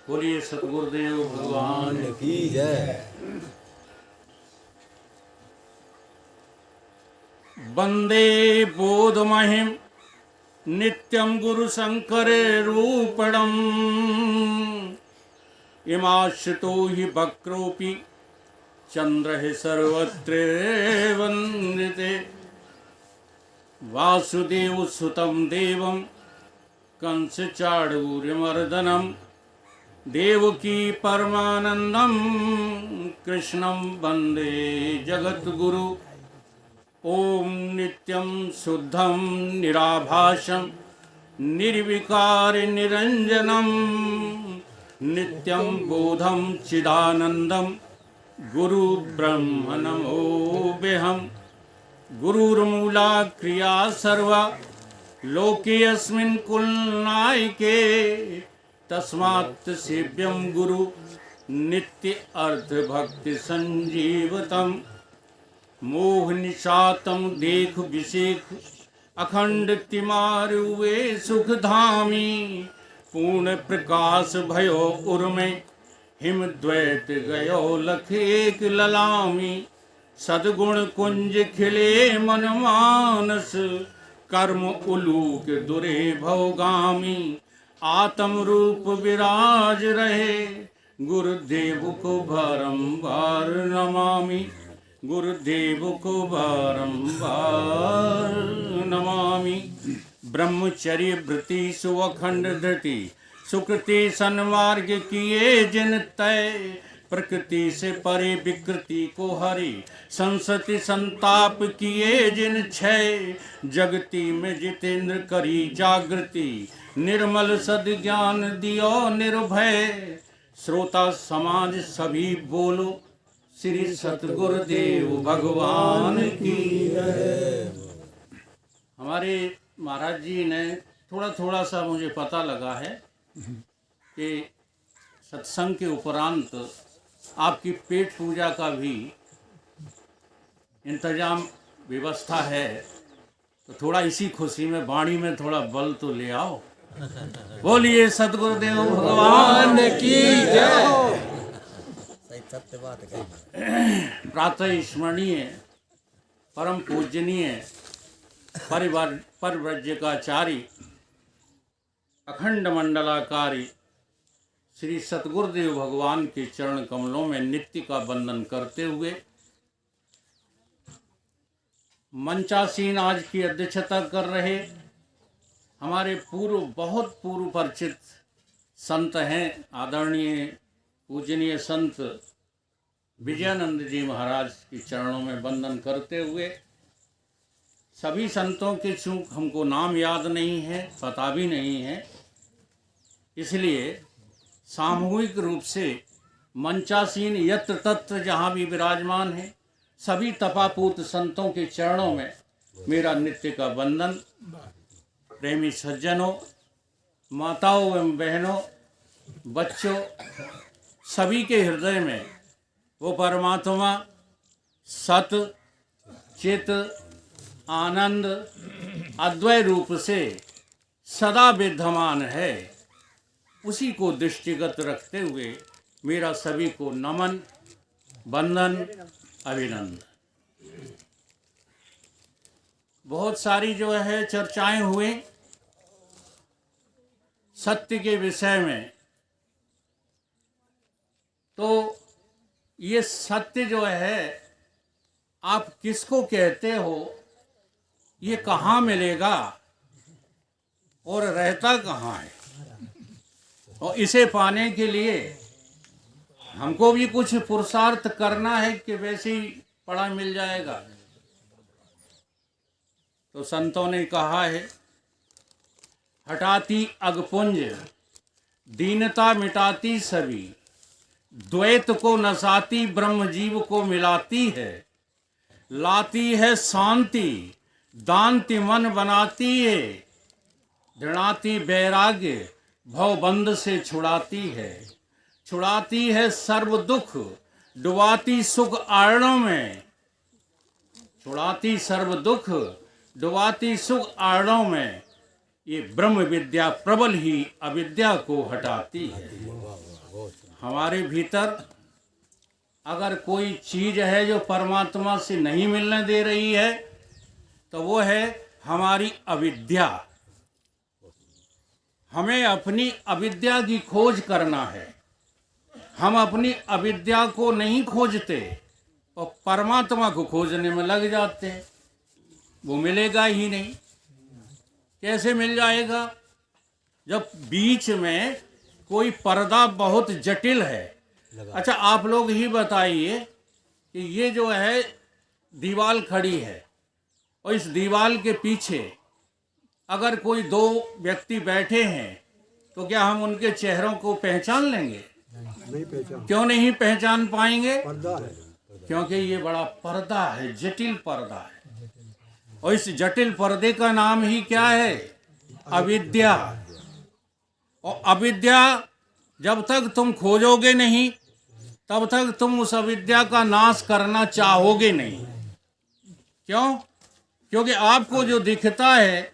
बोलिए सतगुरुदेव भगवान की जय। वंदे बोधमहिम नित्यं गुरु शंकरे रूपणम् इमाश्रितो हि वक्रोऽपि चंद्रः सर्वत्र वंदिते वासुदेव सुतं देवं कंस चाणूर्यमर्दनम् देवकी परमानंदम कृष्णं वंदे जगद्गुरु। ओम नित्यं शुद्धं निराभासं निर्विकार निरंजनम नित्यं बोधं चिदानंदम गुरु ब्रह्म नमोऽहम्। गुरुर्मूला क्रिया सर्वा लोके अस्मिन् कुलनायके तस्मात् सेव्यं गुरु नित्य अर्थ भक्ति संजीवतम मोह निशातम देख विषेख अखंड तिमारुवे सुख धामी पूर्ण प्रकाश भयो उर्मे हिम द्वैत गयो लख एक ललामी सद्गुण कुंज खिले मन मानस कर्म उलूक दुरे भवगामी आत्म रूप विराज रहे गुरुदेव को बारंबार नमामि गुरुदेव को बारंबार नमामि। ब्रह्मचर्य वृत्ति सुअखंड धृति सुकृति सन्मार्ग किए जिन तय प्रकृति से परे विकृति को हरि संसति संताप किए जिन क्षय जगति में जितेंद्र करी जागृति निर्मल सद्ज्ञान दियो निर्भय श्रोता समाज सभी बोलो श्री सतगुरुदेव भगवान की जय। हमारे महाराज जी ने थोड़ा सा मुझे पता लगा है कि सत्संग के उपरांत आपकी पेट पूजा का भी इंतजाम व्यवस्था है, तो थोड़ा इसी खुशी में वाणी में थोड़ा बल तो ले आओ। बोलिए सतगुरुदेव भगवान की जय। सत्य बात है। प्रातः स्मरणीय परम पूजनीय परिव्रजकाचारी अखंड मंडलाकारी श्री सतगुरुदेव भगवान के चरण कमलों में नित्य का वंदन करते हुए मंचासीन आज की अध्यक्षता कर रहे हमारे बहुत पूर्व परिचित संत हैं, आदरणीय पूजनीय संत विजयानंद जी महाराज के चरणों में वंदन करते हुए सभी संतों के चूंकि हमको नाम याद नहीं है, पता भी नहीं है, इसलिए सामूहिक रूप से मंचासीन यत्र तत्र जहाँ भी विराजमान है सभी तपापूत संतों के चरणों में मेरा नित्य का वंदन। प्रेमी सज्जनों, माताओं एवं बहनों, बच्चों, सभी के हृदय में वो परमात्मा सत चित आनंद अद्वय रूप से सदा विद्यमान है, उसी को दृष्टिगत रखते हुए मेरा सभी को नमन वंदन अभिनंदन। बहुत सारी जो है चर्चाएं हुई सत्य के विषय में, तो ये सत्य जो है आप किसको कहते हो, ये कहाँ मिलेगा और रहता कहाँ है, और इसे पाने के लिए हमको भी कुछ पुरुषार्थ करना है कि वैसे ही पड़ा मिल जाएगा। तो संतों ने कहा है हटाती अगपुंज दीनता मिटाती सभी द्वैत को नसाती ब्रह्म जीव को मिलाती है लाती है शांति दांति मन बनाती है दृढ़ाती वैराग्य भवबंध से छुड़ाती है सर्व दुख डुबाती सुख आरणों में छुड़ाती सर्व दुख डुबाती सुख आरणों में ये ब्रह्म विद्या प्रबल ही अविद्या को हटाती है। हमारे भीतर अगर कोई चीज है जो परमात्मा से नहीं मिलने दे रही है तो वो है हमारी अविद्या। हमें अपनी अविद्या की खोज करना है। हम अपनी अविद्या को नहीं खोजते और परमात्मा को खोजने में लग जाते हैं। वो मिलेगा ही नहीं। कैसे मिल जाएगा? जब बीच में कोई पर्दा बहुत जटिल है। अच्छा, आप लोग ही बताइए कि ये जो है दीवार खड़ी है और इस दीवार के पीछे अगर कोई दो व्यक्ति बैठे हैं तो क्या हम उनके चेहरों को पहचान लेंगे? नहीं पहचान। क्यों नहीं पहचान पाएंगे? पर्दा है। क्योंकि ये बड़ा पर्दा है, जटिल पर्दा है। और इस जटिल पर्दे का नाम ही क्या है? अविद्या। और अविद्या जब तक तुम खोजोगे नहीं तब तक तुम उस अविद्या का नाश करना चाहोगे नहीं। क्यों? क्योंकि आपको जो दिखता है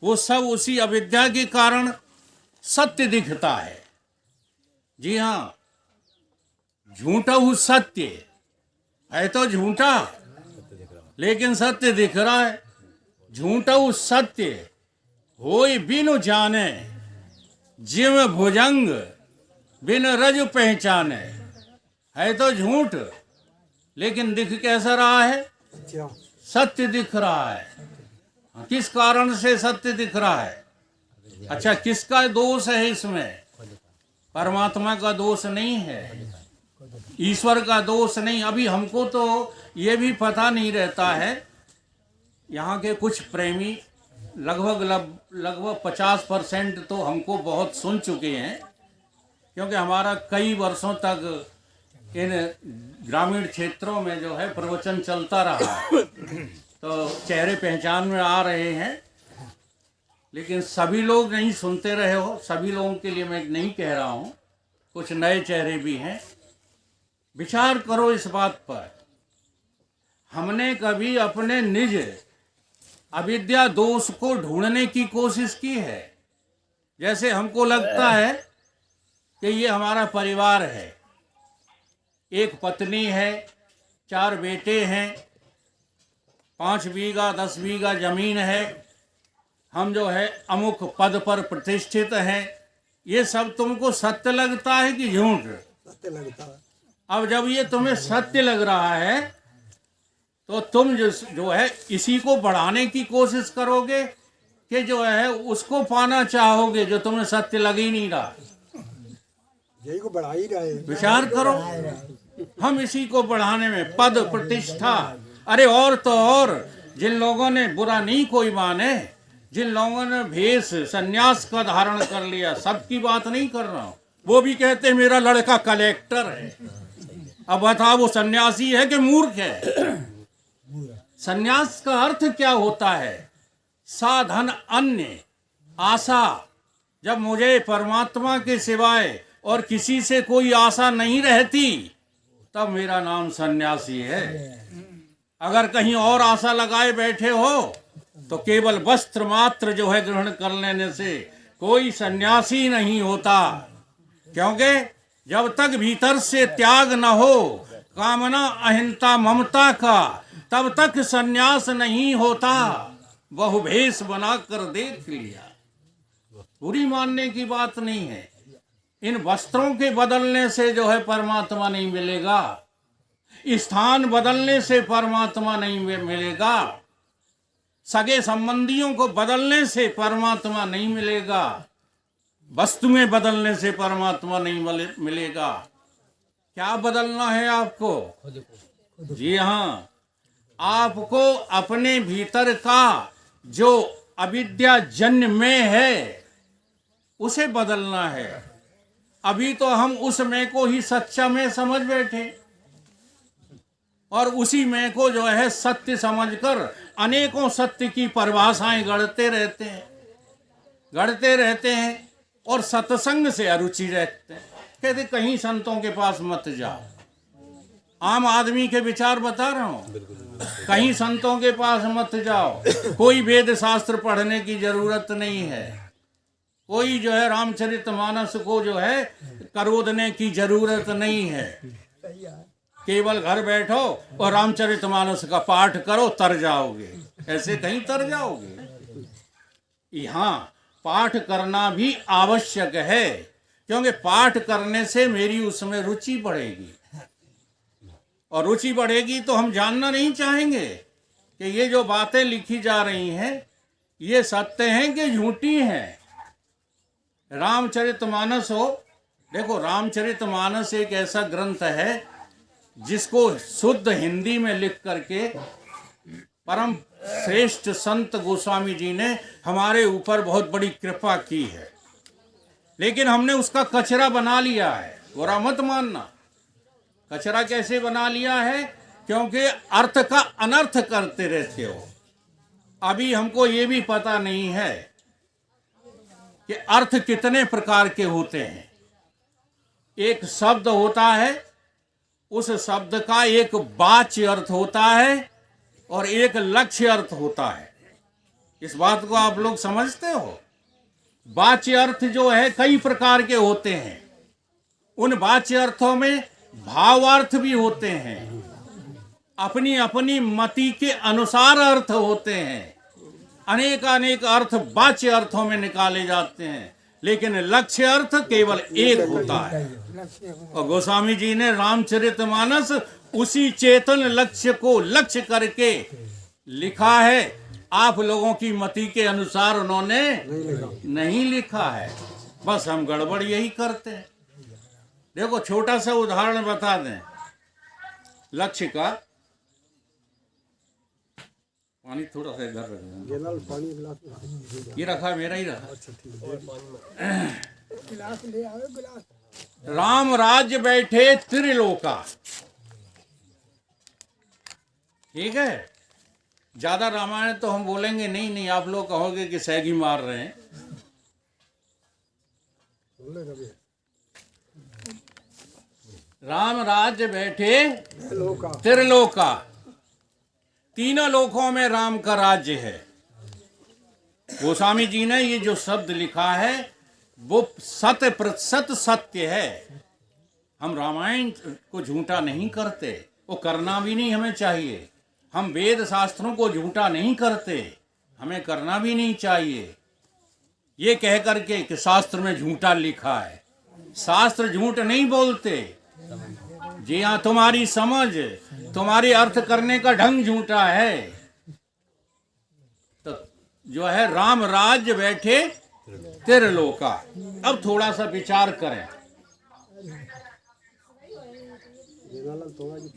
वो सब उसी अविद्या के कारण सत्य दिखता है। जी हाँ, झूठा हूँ सत्य है तो झूठा, लेकिन सत्य दिख रहा है। झूठा हूँ सत्य होई बिनु जाने, जिम भुजंग बिन रज पहचाने। है तो झूठ, लेकिन दिख कैसा रहा है? अच्छा। सत्य दिख रहा है। किस कारण से सत्य दिख रहा है? अच्छा, किसका दोष है इसमें? परमात्मा का दोष नहीं है, ईश्वर का दोष नहीं। अभी हमको तो ये भी पता नहीं रहता है। यहाँ के कुछ प्रेमी लगभग 50% तो हमको बहुत सुन चुके हैं, क्योंकि हमारा कई वर्षों तक इन ग्रामीण क्षेत्रों में जो है प्रवचन चलता रहा तो चेहरे पहचान में आ रहे हैं। लेकिन सभी लोग नहीं सुनते रहे हो, सभी लोगों के लिए मैं नहीं कह रहा हूँ, कुछ नए चेहरे भी हैं। विचार करो इस बात पर। हमने कभी अपने निज अविद्या दोष को ढूंढने की कोशिश की है? जैसे हमको लगता है कि ये हमारा परिवार है, एक पत्नी है, 4 बेटे हैं, 5 बीघा 10 बीघा जमीन है, हम जो है अमुक पद पर प्रतिष्ठित हैं। ये सब तुमको सत्य लगता है कि झूठ? सत्य लगता है। अब जब ये तुम्हें सत्य लग रहा है तो तुम जो है इसी को बढ़ाने की कोशिश करोगे कि जो है उसको पाना चाहोगे जो तुम्हें सत्य लग ही नहीं रहा। यही को बढ़ा ही रहे। विचार करो, हम इसी को बढ़ाने में पद प्रतिष्ठा। अरे और तो और जिन लोगों ने, बुरा नहीं कोई माने, जिन लोगों ने भेष संन्यास का धारण कर लिया, सबकी बात नहीं कर रहा हूँ, वो भी कहते हैं मेरा लड़का कलेक्टर है। अब बताओ वो सन्यासी है कि मूर्ख है? सन्यास का अर्थ क्या होता है? साधन अन्य आशा। जब मुझे परमात्मा के सिवाय और किसी से कोई आशा नहीं रहती तब मेरा नाम सन्यासी है। अगर कहीं और आशा लगाए बैठे हो तो केवल वस्त्र मात्र जो है ग्रहण कर लेने से कोई सन्यासी नहीं होता। क्योंकि जब तक भीतर से त्याग न हो, कामना अहिंसा ममता का, तब तक सन्यास नहीं होता। बहुभेष बनाकर देख लिया, बुरी मानने की बात नहीं है। इन वस्त्रों के बदलने से जो है परमात्मा नहीं मिलेगा, स्थान बदलने से परमात्मा नहीं मिलेगा, सगे संबंधियों को बदलने से परमात्मा नहीं मिलेगा, वस्तुएं बदलने से परमात्मा नहीं मिलेगा। क्या बदलना है आपको? जी हाँ, आपको अपने भीतर का जो अविद्या जन्य में है उसे बदलना है। अभी तो हम उस मैं को ही सच्चा मैं समझ बैठे और उसी मैं को जो है सत्य समझकर अनेकों सत्य की परिभाषाएं गढ़ते रहते हैं और सत्संग से अरुचि रखते हैं। कहते कहीं संतों के पास मत जाओ। आम आदमी के विचार बता रहा हूँ, कहीं संतों के पास मत जाओ। कोई वेद शास्त्र पढ़ने की जरूरत नहीं है। कोई जो है रामचरितमानस को जो है करोदने की जरूरत नहीं है। केवल घर बैठो और रामचरितमानस का पाठ करो, तर जाओगे। ऐसे कहीं तर जाओगे? यहाँ पाठ करना भी आवश्यक है, क्योंकि पाठ करने से मेरी उसमें रुचि बढ़ेगी, और रुचि बढ़ेगी तो हम जानना नहीं चाहेंगे कि ये जो बातें लिखी जा रही हैं ये सत्य हैं कि झूठी हैं। रामचरितमानस हो, देखो रामचरितमानस एक ऐसा ग्रंथ है जिसको शुद्ध हिंदी में लिख करके परम श्रेष्ठ संत गोस्वामी जी ने हमारे ऊपर बहुत बड़ी कृपा की है, लेकिन हमने उसका कचरा बना लिया है। बुरा मत मानना। कचरा कैसे बना लिया है? क्योंकि अर्थ का अनर्थ करते रहते हो। अभी हमको ये भी पता नहीं है कि अर्थ कितने प्रकार के होते हैं। एक शब्द होता है, उस शब्द का एक वाच्य अर्थ होता है और एक लक्ष्य अर्थ होता है। इस बात को आप लोग समझते हो? वाच्य अर्थ जो है कई प्रकार के होते हैं। उन वाच्य अर्थों में भावार्थ भी होते हैं, अपनी अपनी मति के अनुसार अर्थ होते हैं। अनेक अनेक अर्थ वाच्य अर्थों में निकाले जाते हैं, लेकिन लक्ष्य अर्थ केवल एक होता है। और गोस्वामी जी ने रामचरितमानस उसी चेतन लक्ष्य को लक्ष्य करके लिखा है। आप लोगों की मति के अनुसार उन्होंने नहीं लिखा है। बस हम गड़बड़ यही करते हैं। देखो छोटा सा उदाहरण बता दें लक्ष्य का। पानी थोड़ा सा इधर रख देना। ये रखा, मेरा ही रखा। राम राज्य बैठे त्रिलोका। ठीक है, ज्यादा रामायण तो हम बोलेंगे नहीं, आप लोग कहोगे कि सैगी मार रहे हैं। राम राज्य बैठे त्रिलोका। तीनों लोकों में राम का राज्य है। गोस्वामी जी ने ये जो शब्द लिखा है वो 100% सत्य है। हम रामायण को झूठा नहीं करते, वो करना भी नहीं हमें चाहिए। हम वेद शास्त्रों को झूठा नहीं करते, हमें करना भी नहीं चाहिए। ये कह करके कि शास्त्र में झूठा लिखा है। शास्त्र झूठ नहीं बोलते। जी हाँ, तुम्हारी समझ, तुम्हारी अर्थ करने का ढंग झूठा है। तो जो है राम राज्य बैठे त्रिलोका। अब थोड़ा सा विचार करें।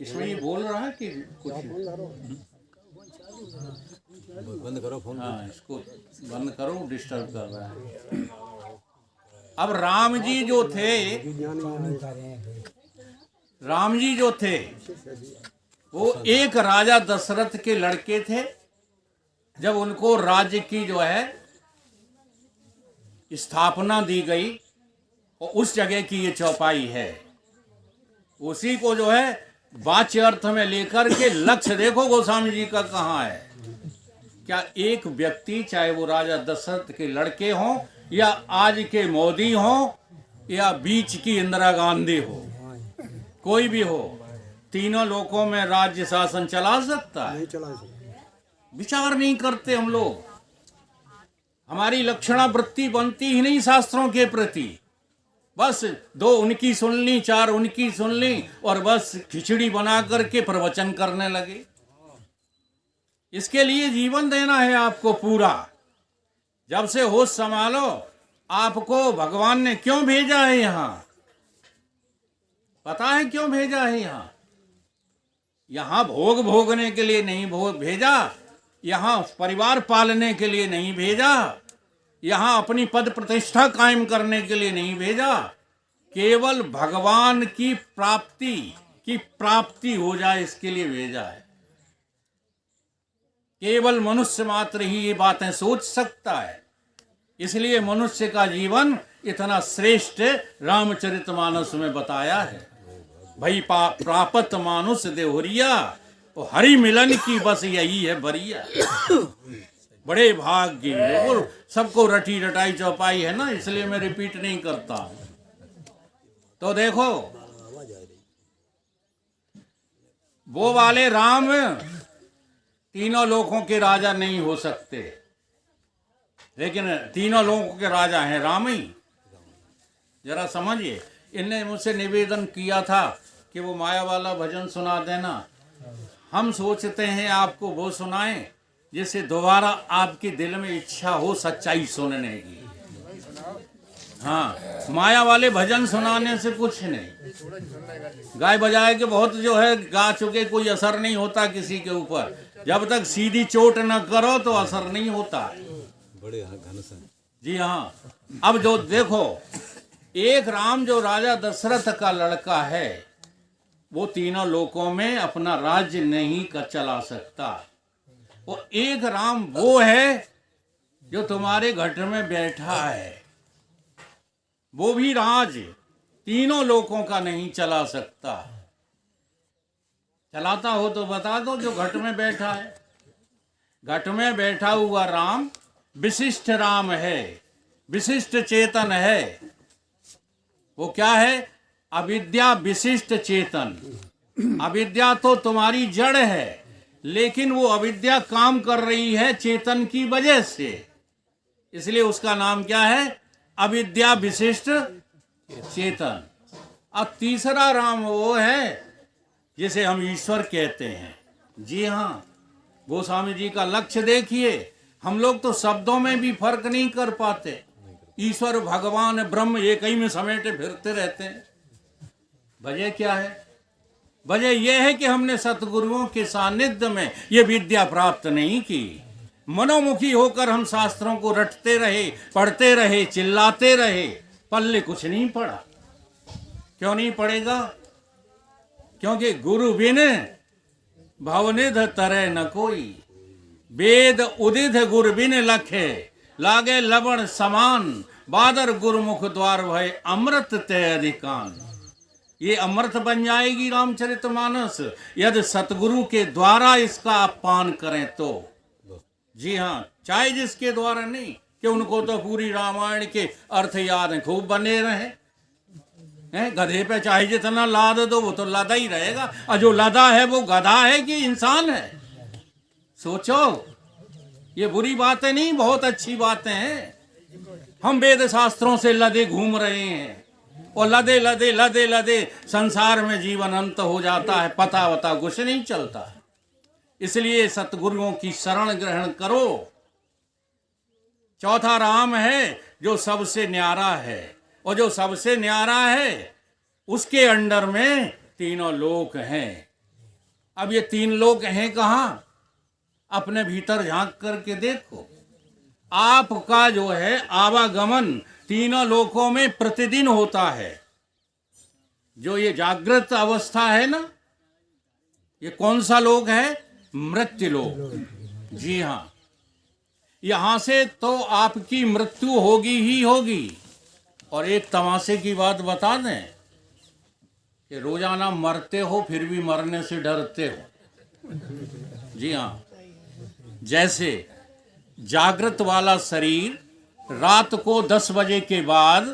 इसमें ये बोल रहा है कि कुछ बंद करो फोन। हाँ, इसको बंद करो, डिस्टर्ब कर रहा है। अब राम जी जो थे वो एक राजा दशरथ के लड़के थे। जब उनको राज्य की जो है स्थापना दी गई, और उस जगह की ये चौपाई है, उसी को जो है वाच्य अर्थ में लेकर के लक्ष्य देखो गोस्वामी जी का कहाँ है। क्या एक व्यक्ति, चाहे वो राजा दशरथ के लड़के हों या आज के मोदी हों या बीच की इंदिरा गांधी हो, कोई भी हो, तीनों लोकों में राज्य शासन चला सकता है? नहीं चला सकता। विचार नहीं करते हम लोग। हमारी लक्षणावृत्ति बनती ही नहीं शास्त्रों के प्रति। बस 2 उनकी सुन ली, 4 उनकी सुन ली, और बस खिचड़ी बना करके प्रवचन करने लगे। इसके लिए जीवन देना है आपको पूरा। जब से होश संभालो, आपको भगवान ने क्यों भेजा है यहाँ? पता है क्यों भेजा है यहाँ? यहाँ भोग भोगने के लिए नहीं भेजा, यहाँ परिवार पालने के लिए नहीं भेजा, यहाँ अपनी पद प्रतिष्ठा कायम करने के लिए नहीं भेजा। केवल भगवान की प्राप्ति हो जाए इसके लिए भेजा है। केवल मनुष्य मात्र ही ये बातें सोच सकता है। इसलिए मनुष्य का जीवन इतना श्रेष्ठ रामचरितमानस में बताया है। भाई प्रापत मानुष देहुरिया, तो हरि मिलन की बस यही है बरिया। बड़े भाग्य, वो सबको रटी रटाई चौपाई है ना, इसलिए मैं रिपीट नहीं करता। तो देखो वो वाले राम तीनों लोकों के राजा नहीं हो सकते, लेकिन तीनों लोकों के राजा हैं राम ही। जरा समझिए, इनने मुझसे निवेदन किया था कि वो माया वाला भजन सुना देना। हम सोचते हैं आपको वो सुनाएं जिससे दोबारा आपके दिल में इच्छा हो सच्चाई सुनने की। हाँ, माया वाले भजन सुनाने से कुछ नहीं। गाय बजाए के बहुत जो है गा चुके, कोई असर नहीं होता किसी के ऊपर। जब तक सीधी चोट न करो तो असर नहीं होता। बड़े घन से। जी हाँ। अब जो देखो, एक राम जो राजा दशरथ का लड़का है, वो तीनों लोकों में अपना राज्य नहीं चला सकता। वो एक राम वो है जो तुम्हारे घट में बैठा है। वो भी राज तीनों लोकों का नहीं चला सकता। चलाता हो तो बता दो जो घट में बैठा है। घट में बैठा हुआ राम विशिष्ट राम है, विशिष्ट चेतन है। वो क्या है? अविद्या विशिष्ट चेतन। अविद्या तो तुम्हारी जड़ है, लेकिन वो अविद्या काम कर रही है चेतन की वजह से, इसलिए उसका नाम क्या है? अविद्या विशिष्ट चेतन। अब तीसरा राम वो है जिसे हम ईश्वर कहते हैं। जी हाँ, गोस्वामी जी का लक्ष्य देखिए। हम लोग तो शब्दों में भी फर्क नहीं कर पाते। ईश्वर, भगवान, ब्रह्म एक ही में समेटे फिरते रहते हैं। वजह क्या है? वजह यह है कि हमने सतगुरुओं के सानिध्य में ये विद्या प्राप्त नहीं की। मनोमुखी होकर हम शास्त्रों को रटते रहे, पढ़ते रहे, चिल्लाते रहे, पल्ले कुछ नहीं पड़ा। क्यों नहीं पड़ेगा? क्योंकि गुरु बिन भवनिध तरह न कोई। वेद उदित गुरु बिन लखे, लागे लवण समान, बादर गुरुमुख द्वार भय, अमृत तय अधिकान। ये अमृत बन जाएगी रामचरितमानस यदि सतगुरु के द्वारा इसका आप पान करें तो। जी हाँ, चाहे जिसके द्वारा नहीं, कि उनको तो पूरी रामायण के अर्थ याद हैं, खूब बने रहे। गधे पे चाहे जितना लाद दो वो तो लदा ही रहेगा, और जो लदा है वो गधा है कि इंसान है? सोचो, ये बुरी बातें नहीं, बहुत अच्छी बातें हैं। हम वेद शास्त्रों से लदे घूम रहे हैं, और लदे लदे लदे लदे संसार में जीवन अंत हो जाता है, पता वता कुछ नहीं चलता है। इसलिए सतगुरुओं की शरण ग्रहण करो। चौथा राम है जो सबसे न्यारा है, और जो सबसे न्यारा है उसके अंडर में तीनों लोक हैं। अब ये तीन लोक हैं कहाँ? अपने भीतर झांक करके देखो। आपका जो है आवागमन तीनों लोकों में प्रतिदिन होता है। जो ये जागृत अवस्था है ना, ये कौन सा लोक है? मृत्यु लोक। जी हाँ, यहां से तो आपकी मृत्यु होगी ही होगी। और एक तमाशे की बात बता दें कि रोजाना मरते हो फिर भी मरने से डरते हो। जी हाँ, जैसे जागृत वाला शरीर रात को 10 बजे के बाद,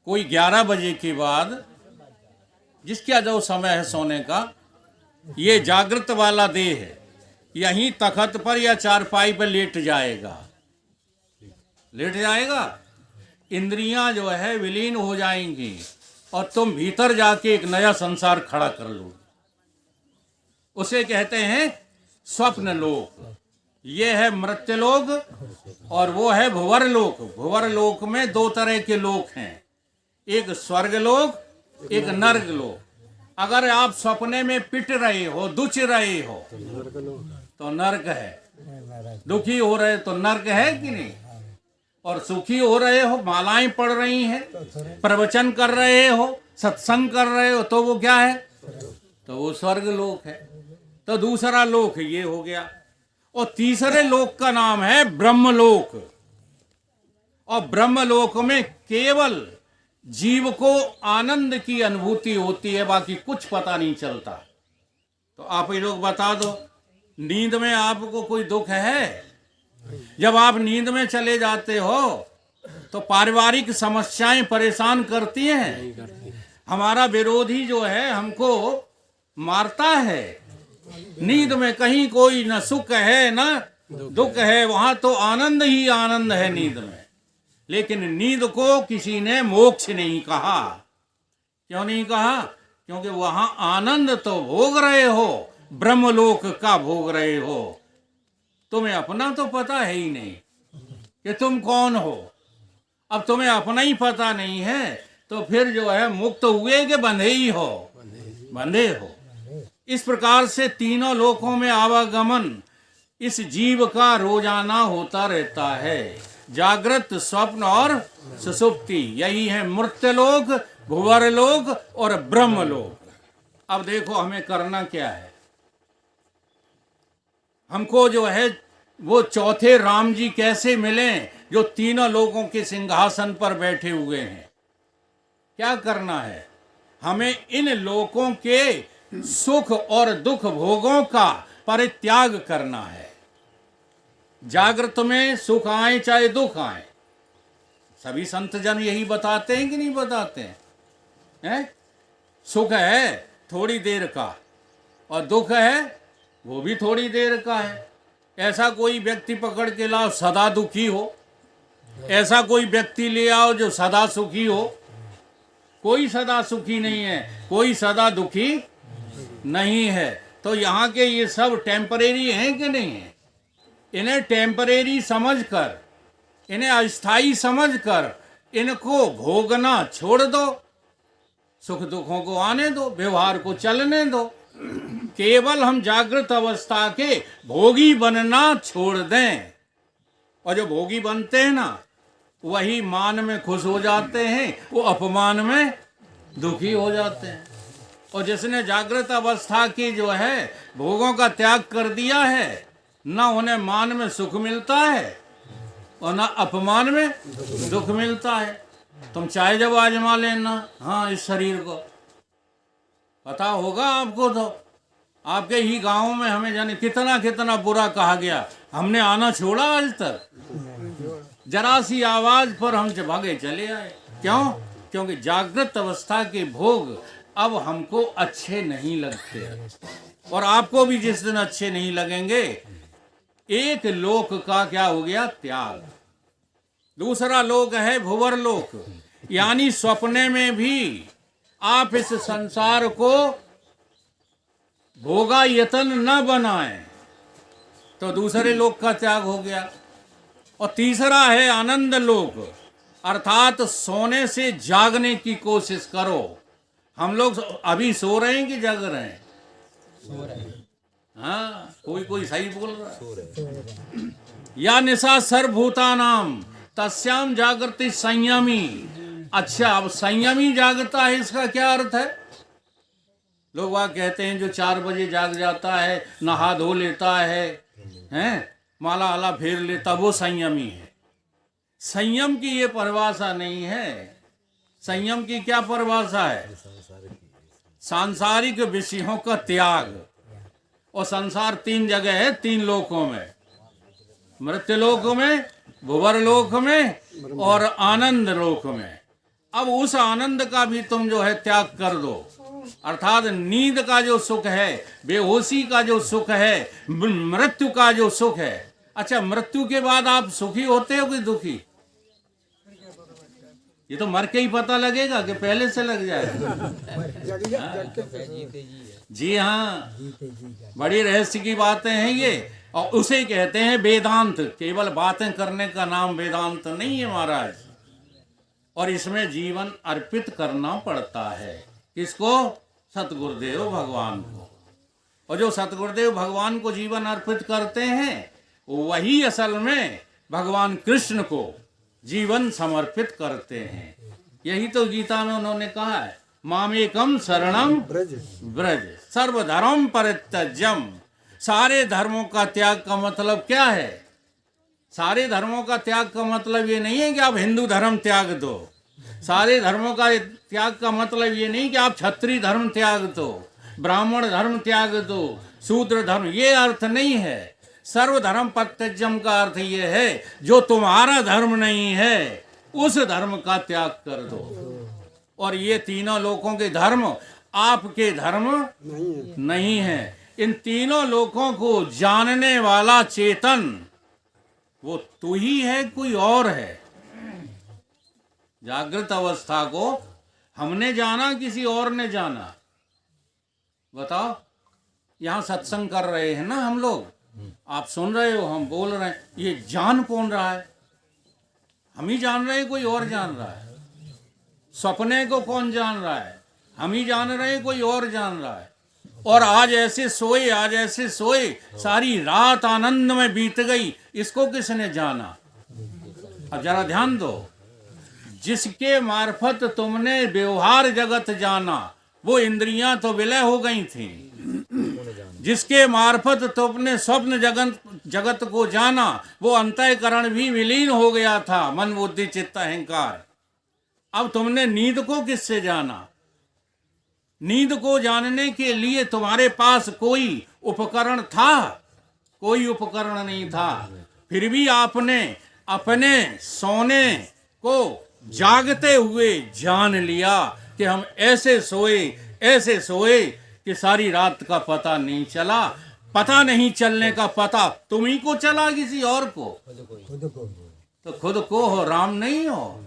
कोई 11 बजे के बाद, जिसका जो समय है सोने का, ये जागृत वाला देह है, यहीं तखत पर या चारपाई पर लेट जाएगा। इंद्रियां जो है विलीन हो जाएंगी और तुम भीतर जाके एक नया संसार खड़ा कर लो। उसे कहते हैं स्वप्न लोक। ये है मृत्युलोक और वो है भुवर लोक। भुवर लोक में 2 तरह के लोक हैं, एक स्वर्ग लोक, एक नर्क लोक। अगर आप सपने में पिट रहे हो, दुच रहे हो, तो नर्क है। दुखी हो रहे तो नर्क है कि नहीं? और सुखी हो रहे हो, मालाएं पढ़ रही हैं, प्रवचन कर रहे हो, सत्संग कर रहे हो, तो वो क्या है? तो वो स्वर्ग लोक है। तो दूसरा लोक ये हो गया। और तीसरे लोक का नाम है ब्रह्मलोक। और ब्रह्मलोक में केवल जीव को आनंद की अनुभूति होती है, बाकी कुछ पता नहीं चलता। तो आप ये लोग बता दो, नींद में आपको कोई दुख है? जब आप नींद में चले जाते हो तो पारिवारिक समस्याएं परेशान करती हैं। हमारा विरोधी जो है हमको मारता है। नींद में कहीं कोई न सुख है न दुख है, वहां तो आनंद ही आनंद है नींद में। लेकिन नींद को किसी ने मोक्ष नहीं कहा। क्यों नहीं कहा? क्योंकि वहां आनंद तो भोग रहे हो, ब्रह्मलोक का भोग रहे हो। तुम्हें अपना तो पता है ही नहीं कि तुम कौन हो। अब तुम्हें अपना ही पता नहीं है तो फिर जो है मुक्त हुए कि बंधे ही हो? बंधे हो। इस प्रकार से तीनों लोकों में आवागमन इस जीव का रोजाना होता रहता है। जागृत, स्वप्न और सुषुप्ति, यही है मृत्यलोक, भुवरलोक और ब्रह्मलोक। अब देखो हमें करना क्या है। हमको जो है वो चौथे राम जी कैसे मिले जो तीनों लोगों के सिंहासन पर बैठे हुए हैं। क्या करना है? हमें इन लोकों के सुख और दुख भोगों का परित्याग करना है। जागृत में सुख आए चाहे दुख आए, सभी संत जन यही बताते हैं कि नहीं बताते हैं? सुख है थोड़ी देर का और दुख है वो भी थोड़ी देर का है। ऐसा कोई व्यक्ति पकड़ के लाओ सदा दुखी हो, ऐसा कोई व्यक्ति ले आओ जो सदा सुखी हो। कोई सदा सुखी नहीं है, कोई सदा दुखी नहीं है। तो यहाँ के ये सब टेम्परेरी हैं कि नहीं है? इन्हें टेम्परेरी समझकर, इन्हें अस्थाई समझकर इनको भोगना छोड़ दो। सुख दुखों को आने दो, व्यवहार को चलने दो। केवल हम जागृत अवस्था के भोगी बनना छोड़ दें। और जो भोगी बनते हैं ना, वही मान में खुश हो जाते हैं, वो अपमान में दुखी हो जाते हैं। और जिसने जागृत अवस्था की जो है भोगों का त्याग कर दिया है, ना उन्हें मान में सुख मिलता है और ना अपमान में दुख मिलता है। तुम चाहे जब आजमा लेना, हाँ, इस शरीर को पता होगा आपको। तो आपके ही गांव में हमें जाने कितना कितना बुरा कहा गया, हमने आना छोड़ा आज तक। जरा सी आवाज पर हम भागे चले आए। क्यों? क्योंकि जागृत अवस्था के भोग अब हमको अच्छे नहीं लगते और आपको भी जिस दिन अच्छे नहीं लगेंगे। एक लोक का क्या हो गया? त्याग। दूसरा लोक है भुवर लोक, यानी सपने में भी आप इस संसार को भोगा यतन न बनाएं, तो दूसरे लोक का त्याग हो गया। और तीसरा है आनंद लोक, अर्थात सोने से जागने की कोशिश करो। हम लोग अभी सो रहे हैं कि जग रहे हैं? सो रहे हैं। हाँ, कोई कोई सही बोल रहा है। या निशा सर्वभूतानाम तस्याम जागृति संयमी। अच्छा, अब संयमी जागता है, इसका क्या अर्थ है? लोग वह कहते हैं जो 4 बजे जाग जाता है, नहा धो लेता है, हैं, माला आला फेर लेता, वो संयमी है। संयम की ये परिभाषा नहीं है। संयम की क्या परिभाषा है? सांसारिक विषयों का त्याग। और संसार 3 जगह है, 3 लोकों में, मृत्युलोक में, भुवरलोक में और आनंद लोक में। अब उस आनंद का भी तुम जो है त्याग कर दो, अर्थात नींद का जो सुख है, बेहोशी का जो सुख है, मृत्यु का जो सुख है। अच्छा, मृत्यु के बाद आप सुखी होते हो कि दुखी? ये तो मर के ही पता लगेगा कि पहले से लग जाएगा। जी हाँ, बड़ी रहस्य की बातें हैं ये, और उसे कहते हैं वेदांत। केवल बातें करने का नाम वेदांत नहीं है महाराज। और इसमें जीवन अर्पित करना पड़ता है। किसको? सतगुरुदेव भगवान को। और जो सतगुरुदेव भगवान को जीवन अर्पित करते हैं, वही असल में भगवान कृष्ण को जीवन समर्पित करते हैं। यही तो गीता में उन्होंने कहा है, मामेकम शरणम ब्रज सर्वधर्म परित्यज्यम। सारे धर्मों का त्याग का मतलब क्या है? सारे धर्मों का त्याग का मतलब ये नहीं है कि आप हिंदू धर्म त्याग दो। सारे धर्मों का त्याग का मतलब ये नहीं कि आप क्षत्रिय धर्म त्याग दो, ब्राह्मण धर्म त्याग दो, शूद्र धर्म, ये अर्थ नहीं है। सर्वधर्म परित्यज्यम का अर्थ ये है, जो तुम्हारा धर्म नहीं है उस धर्म का त्याग कर दो। और ये तीनों लोकों के धर्म आपके धर्म नहीं है। नहीं है। इन तीनों लोकों को जानने वाला चेतन वो तू ही है, कोई और है? जागृत अवस्था को हमने जाना, किसी और ने जाना? बताओ। यहाँ सत्संग कर रहे हैं ना हम लोग, आप सुन रहे हो, हम बोल रहे हैं, ये जान कौन रहा है? हम ही जान रहे हैं, कोई और जान रहा है? सपने को कौन जान रहा है? हम ही जान रहे हैं, कोई और जान रहा है? और आज ऐसे सोए, सारी रात आनंद में बीत गई, इसको किसने जाना? अब जरा ध्यान दो, जिसके मार्फत तुमने व्यवहार जगत जाना, वो इंद्रियां तो विलय हो गई थी। जिसके मार्फत तुमने स्वप्न जगत को जाना, वो अंतःकरण भी विलीन हो गया था, मन बुद्धि चित्त अहंकार। अब तुमने नींद को किससे जाना? नींद को जानने के लिए तुम्हारे पास कोई उपकरण था? कोई उपकरण नहीं था। फिर भी आपने अपने सोने को जागते हुए जान लिया कि हम ऐसे सोए कि सारी रात का पता नहीं चला। पता नहीं चलने का पता तुम्ही को चला, किसी और को? खुद को। तो खुद को हो, राम नहीं हो।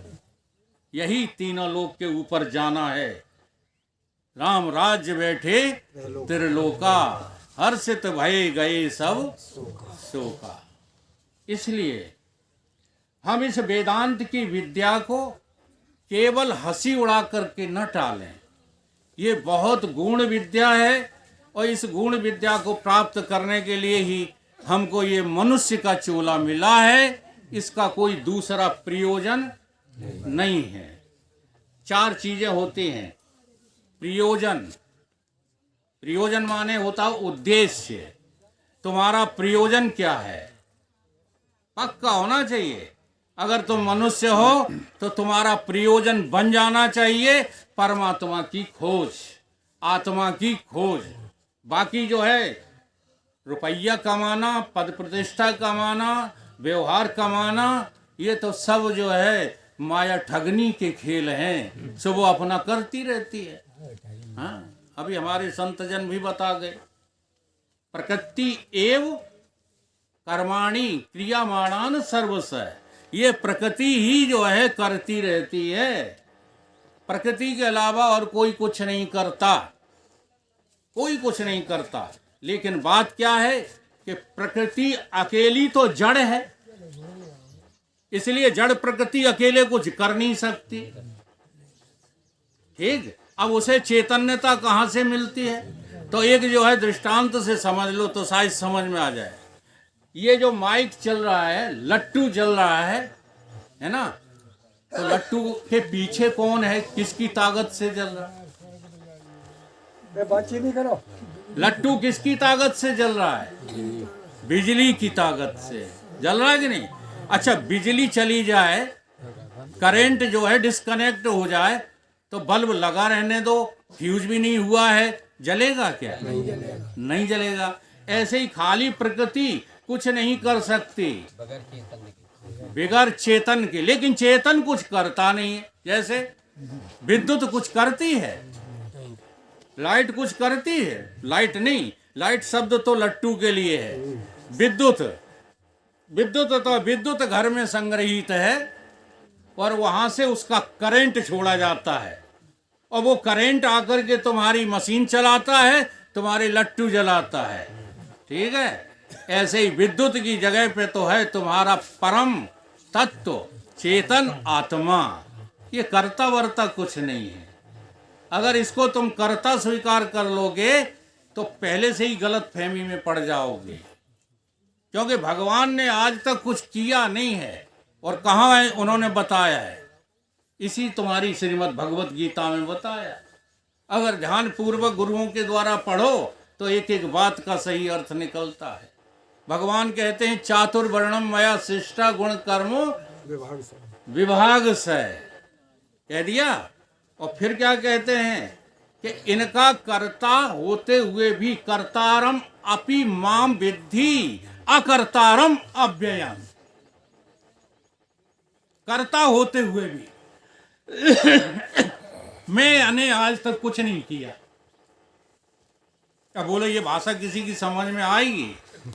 यही तीनों लोक के ऊपर जाना है। राम राज्य बैठे त्रिलोका, हर्षित भये गए सब शोका। इसलिए हम इस वेदांत की विद्या को केवल हंसी उड़ा करके न टालें। ये बहुत गूढ़ विद्या है, और इस गूढ़ विद्या को प्राप्त करने के लिए ही हमको ये मनुष्य का चोला मिला है। इसका कोई दूसरा प्रयोजन नहीं है। 4 चीजें होती हैं। प्रयोजन माने होता उद्देश्य। तुम्हारा प्रयोजन क्या है? पक्का होना चाहिए। अगर तुम मनुष्य हो तो तुम्हारा प्रयोजन बन जाना चाहिए परमात्मा की खोज, आत्मा की खोज। बाकी जो है रुपया कमाना, पद प्रतिष्ठा कमाना, व्यवहार कमाना, ये तो सब जो है माया ठगनी के खेल हैं। सब वो अपना करती रहती है। हाँ, अभी हमारे संत जन भी बता गए, प्रकृति एव कर्माणि क्रियामाणान सर्वश। ये प्रकृति ही जो है करती रहती है। प्रकृति के अलावा और कोई कुछ नहीं करता, कोई कुछ नहीं करता। लेकिन बात क्या है कि प्रकृति अकेली तो जड़ है, इसलिए जड़ प्रकृति अकेले कुछ कर नहीं सकती। ठीक, अब उसे चैतन्यता कहाँ से मिलती है? तो एक जो है दृष्टांत से समझ लो तो शायद समझ में आ जाए। ये जो माइक चल रहा है, लट्टू चल रहा है ना? तो लट्टू के पीछे कौन है? किसकी ताकत से चल रहा है? बातचीत नहीं करो। लट्टू किसकी ताकत से जल रहा है? बिजली की ताकत से जल रहा है कि नहीं? अच्छा, बिजली चली जाए, करंट जो है डिस्कनेक्ट हो जाए, तो बल्ब लगा रहने दो, फ्यूज भी नहीं हुआ है, जलेगा क्या? नहीं जलेगा। ऐसे ही खाली प्रकृति कुछ नहीं कर सकती बगैर चेतन के। लेकिन चेतन कुछ करता नहीं है। जैसे विद्युत कुछ करती है, लाइट कुछ करती है? लाइट नहीं, लाइट शब्द तो लट्टू के लिए है। विद्युत घर में संग्रहित है और वहां से उसका करंट छोड़ा जाता है, और वो करंट आकर के तुम्हारी मशीन चलाता है, तुम्हारे लट्टू जलाता है। ठीक है? ऐसे ही विद्युत की जगह पे तो है तुम्हारा परम तत्व चेतन आत्मा। ये कर्ता वर्ता कुछ नहीं है। अगर इसको तुम कर्ता स्वीकार कर लोगे तो पहले से ही गलत फहमी में पड़ जाओगे, क्योंकि भगवान ने आज तक कुछ किया नहीं है। और कहाँ है उन्होंने बताया है? इसी तुम्हारी श्रीमद् भगवत गीता में बताया। अगर ध्यान पूर्वक गुरुओं के द्वारा पढ़ो तो एक एक बात का सही अर्थ निकलता है। भगवान कहते हैं चातुर्वर्णम मया शिष्टा गुण कर्मो विभाग से, कह दिया। और फिर क्या कहते हैं कि इनका कर्ता होते हुए भी कर्तारम अपि माम विद्धि अकर्तारम अव्ययम। कर्ता होते हुए भी मैंने आज तक कुछ नहीं किया। क्या बोले ये भाषा किसी की समझ में आएगी?